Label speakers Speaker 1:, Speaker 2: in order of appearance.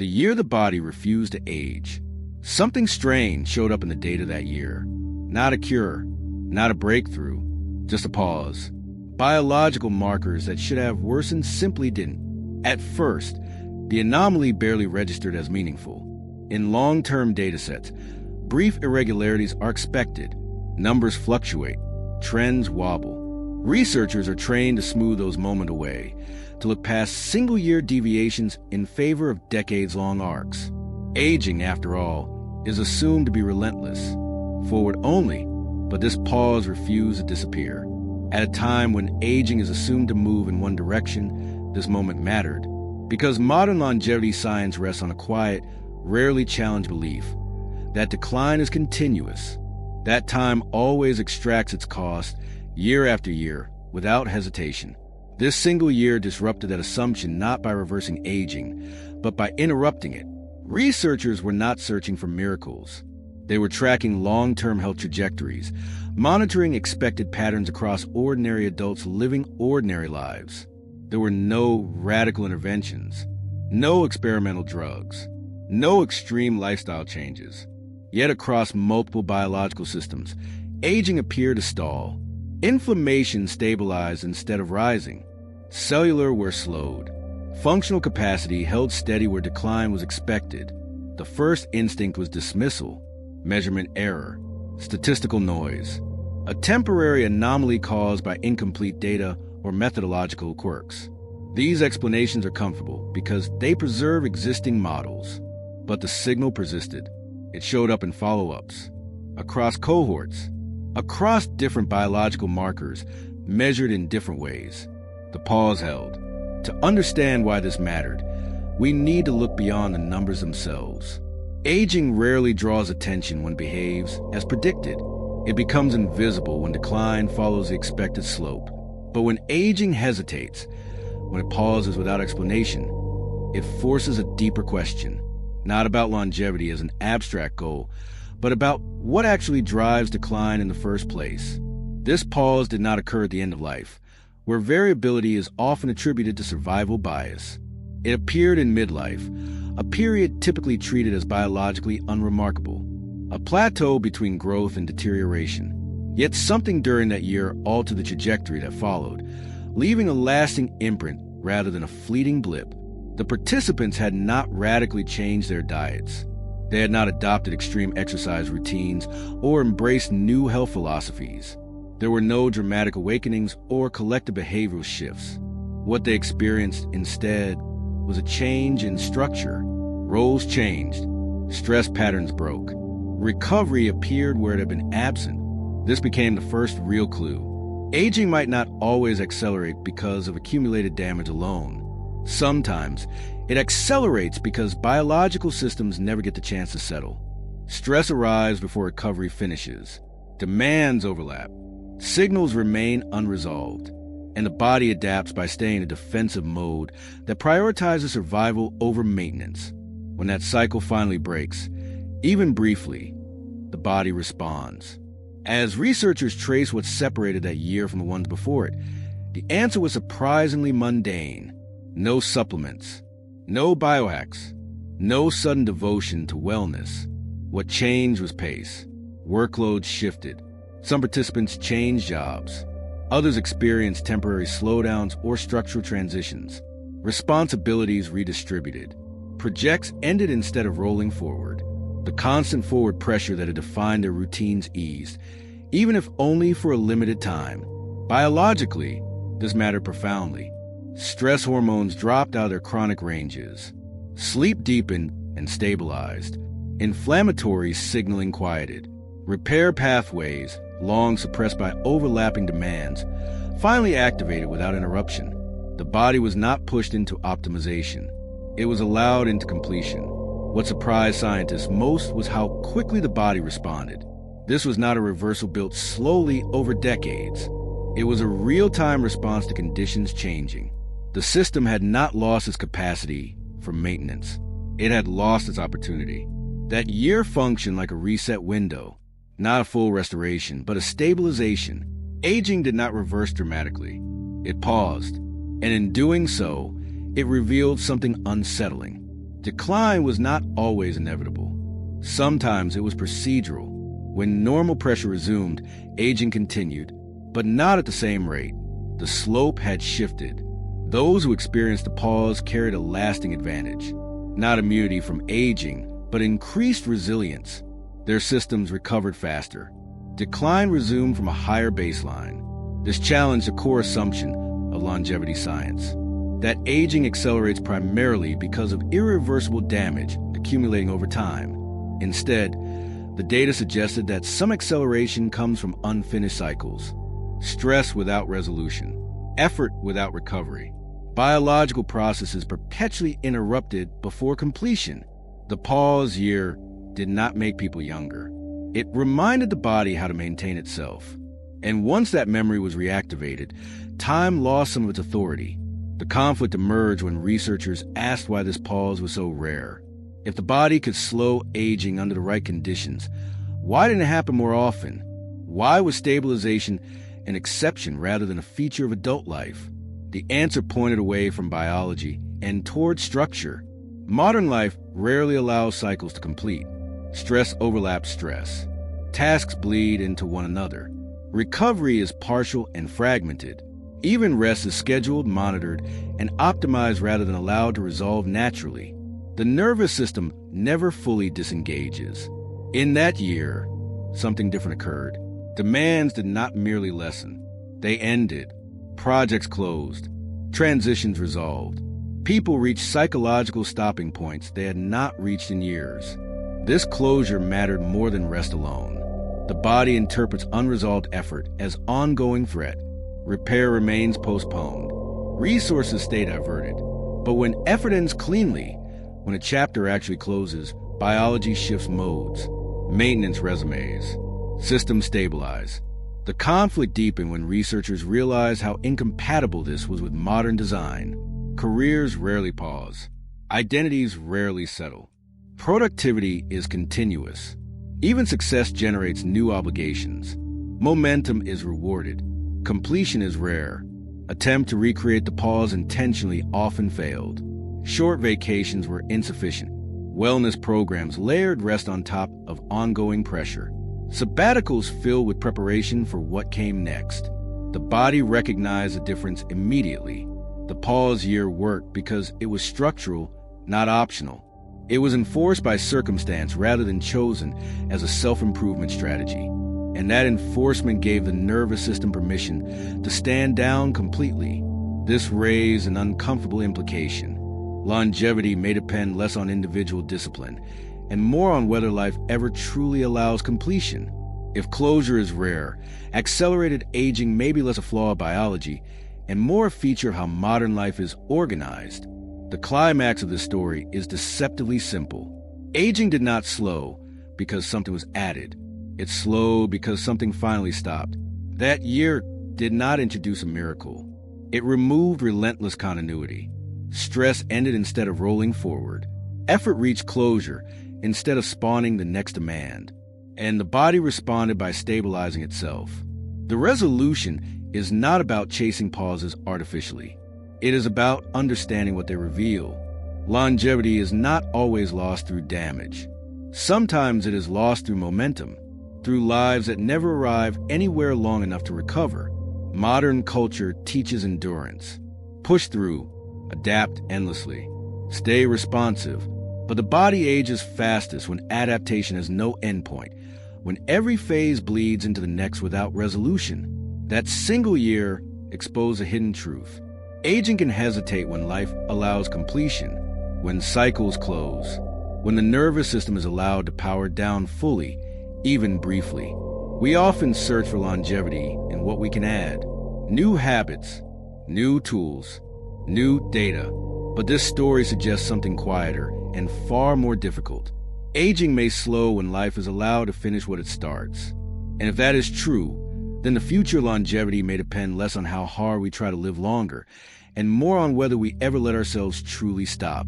Speaker 1: the year the body refused to age. Something strange showed up in the data that year. Not a cure, not a breakthrough, just a pause. Biological markers that should have worsened simply didn't. At first, the anomaly barely registered as meaningful. In long-term datasets, brief irregularities are expected. Numbers fluctuate, trends wobble. Researchers are trained to smooth those moments away, to look past single-year deviations in favor of decades-long arcs. Aging, after all, is assumed to be relentless, forward only, but this pause refused to disappear. At a time when aging is assumed to move in one direction, this moment mattered, because modern longevity science rests on a quiet, rarely challenged belief that decline is continuous. That time always extracts its cost, year after year, without hesitation. This single year disrupted that assumption not by reversing aging, but by interrupting it. Researchers were not searching for miracles. They were tracking long-term health trajectories, monitoring expected patterns across ordinary adults living ordinary lives. There were no radical interventions, no experimental drugs, no extreme lifestyle changes. Yet across multiple biological systems, aging appeared to stall. Inflammation stabilized instead of rising. Cellular were slowed. Functional capacity held steady where decline was expected. The first instinct was dismissal, measurement error, statistical noise, a temporary anomaly caused by incomplete data or methodological quirks. These explanations are comfortable because they preserve existing models. But the signal persisted. It showed up in follow-ups, across cohorts, across different biological markers, measured in different ways. The pause held. To understand why this mattered, we need to look beyond the numbers themselves. Aging rarely draws attention when it behaves as predicted. It becomes invisible when decline follows the expected slope. But when aging hesitates, when it pauses without explanation, it forces a deeper question. Not about longevity as an abstract goal, but about what actually drives decline in the first place. This pause did not occur at the end of life, where variability is often attributed to survival bias. It appeared in midlife, a period typically treated as biologically unremarkable, a plateau between growth and deterioration. Yet something during that year altered the trajectory that followed, leaving a lasting imprint rather than a fleeting blip. The participants had not radically changed their diets. They had not adopted extreme exercise routines or embraced new health philosophies. There were no dramatic awakenings or collective behavioral shifts. What they experienced instead was a change in structure. Roles changed. Stress patterns broke. Recovery appeared where it had been absent. This became the first real clue. Aging might not always accelerate because of accumulated damage alone. Sometimes it accelerates because biological systems never get the chance to settle. Stress arrives before recovery finishes. Demands overlap. Signals remain unresolved. And the body adapts by staying in a defensive mode that prioritizes survival over maintenance. When that cycle finally breaks, even briefly, the body responds. As researchers trace what separated that year from the ones before it, the answer was surprisingly mundane. No supplements, no biohacks, no sudden devotion to wellness. What changed was pace. Workloads shifted. Some participants changed jobs. Others experienced temporary slowdowns or structural transitions. Responsibilities redistributed. Projects ended instead of rolling forward. The constant forward pressure that had defined their routines eased, even if only for a limited time. Biologically, this mattered profoundly. Stress hormones dropped out of their chronic ranges. Sleep deepened and stabilized. Inflammatory signaling quieted. Repair pathways, long suppressed by overlapping demands, finally activated without interruption. The body was not pushed into optimization. It was allowed into completion. What surprised scientists most was how quickly the body responded. This was not a reversal built slowly over decades. It was a real-time response to conditions changing. The system had not lost its capacity for maintenance. It had lost its opportunity. That year functioned like a reset window, not a full restoration, but a stabilization. Aging did not reverse dramatically. It paused, and in doing so, it revealed something unsettling. Decline was not always inevitable. Sometimes it was procedural. When normal pressure resumed, aging continued, but not at the same rate. The slope had shifted. Those who experienced the pause carried a lasting advantage. Not immunity from aging, but increased resilience. Their systems recovered faster. Decline resumed from a higher baseline. This challenged the core assumption of longevity science, that aging accelerates primarily because of irreversible damage accumulating over time. Instead, the data suggested that some acceleration comes from unfinished cycles, stress without resolution, effort without recovery, biological processes perpetually interrupted before completion. The pause year did not make people younger. It reminded the body how to maintain itself. And once that memory was reactivated, time lost some of its authority. The conflict emerged when researchers asked why this pause was so rare. If the body could slow aging under the right conditions, why didn't it happen more often? Why was stabilization an exception rather than a feature of adult life? The answer pointed away from biology and toward structure. Modern life rarely allows cycles to complete. Stress overlaps stress. Tasks bleed into one another. Recovery is partial and fragmented. Even rest is scheduled, monitored, and optimized rather than allowed to resolve naturally. The nervous system never fully disengages. In that year, something different occurred. Demands did not merely lessen. They ended. Projects closed. Transitions resolved. People reached psychological stopping points they had not reached in years. This closure mattered more than rest alone. The body interprets unresolved effort as ongoing threat. Repair remains postponed. Resources stay diverted. But when effort ends cleanly, when a chapter actually closes, biology shifts modes. Maintenance resumes. Systems stabilize. The conflict deepened when researchers realized how incompatible this was with modern design. Careers rarely pause. Identities rarely settle. Productivity is continuous. Even success generates new obligations. Momentum is rewarded. Completion is rare. Attempt to recreate the pause intentionally often failed. Short vacations were insufficient. Wellness programs layered rest on top of ongoing pressure. Sabbaticals filled with preparation for what came next. The body recognized the difference immediately. The pause year worked because it was structural, not optional. It was enforced by circumstance rather than chosen as a self-improvement strategy. And that enforcement gave the nervous system permission to stand down completely. This raised an uncomfortable implication. Longevity may depend less on individual discipline and more on whether life ever truly allows completion. If closure is rare, accelerated aging may be less a flaw of biology and more a feature of how modern life is organized. The climax of this story is deceptively simple. Aging did not slow because something was added. It slowed because something finally stopped. That year did not introduce a miracle. It removed relentless continuity. Stress ended instead of rolling forward. Effort reached closure instead of spawning the next demand. And the body responded by stabilizing itself. The resolution is not about chasing pauses artificially. It is about understanding what they reveal. Longevity is not always lost through damage. Sometimes it is lost through momentum, through lives that never arrive anywhere long enough to recover. Modern culture teaches endurance. Push through, adapt endlessly, stay responsive. But the body ages fastest when adaptation has no endpoint, when every phase bleeds into the next without resolution. That single year exposed a hidden truth. Aging can hesitate when life allows completion, when cycles close, when the nervous system is allowed to power down fully, even briefly. We often search for longevity in what we can add. New habits, new tools, new data. But this story suggests something quieter and far more difficult. Aging may slow when life is allowed to finish what it starts. And if that is true, then the future longevity may depend less on how hard we try to live longer and more on whether we ever let ourselves truly stop.